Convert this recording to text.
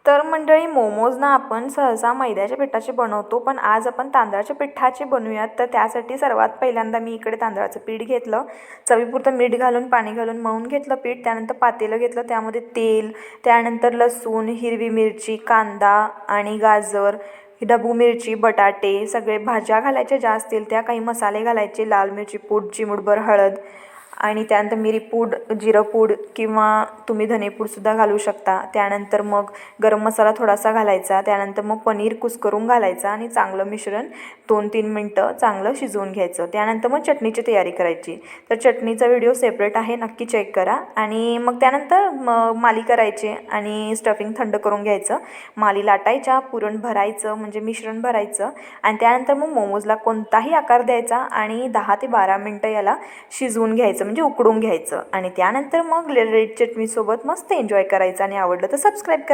तर मंडळी, मोमोज ना आपण सहसा मैद्याच्या पिठाचे बनवतो, पण आज आपण तांदळाच्या पिठाचे बनवूयात. तर त्यासाठी सर्वात पहिल्यांदा मी इकडे तांदळाचं पीठ घेतलं, चवीपुरतं मीठ घालून पाणी घालून मळून घेतलं पीठ. त्यानंतर पातेलं घेतलं, त्यामध्ये तेल, त्यानंतर लसूण, हिरवी मिरची, कांदा आणि गाजर, ढबू मिरची, बटाटे, सगळे भाज्या घालायच्या ज्या असतील त्या, काही मसाले घालायचे, लाल मिरची पूड, चिमूटभर हळद आणि त्यानंतर मिरी पूड, जिरं पूड किंवा तुम्ही धनेपूडसुद्धा घालू शकता. त्यानंतर मग गरम मसाला थोडासा घालायचा. त्यानंतर मग पनीर कुस्करून घालायचा आणि चांगलं मिश्रण 2-3 मिनटं चांगलं शिजवून घ्यायचं. त्यानंतर मग चटणीची तयारी करायची. तर चटणीचा व्हिडिओ सेपरेट आहे, नक्की चेक करा. आणि मग त्यानंतर माली करायचे आणि स्टफिंग थंड करून घ्यायचं. माली लाटायच्या, पुरण भरायचं म्हणजे मिश्रण भरायचं आणि त्यानंतर मग मोमोजला कोणताही आकार द्यायचा आणि 10 ते 12 मिनटं याला शिजवून घ्यायचं म्हणजे उकडून घ्यायचं. आणि त्यानंतर मग रेड चटणीसोबत मस्त एन्जॉय करायचं. आणि आवडलं तर सबस्क्राईब करा.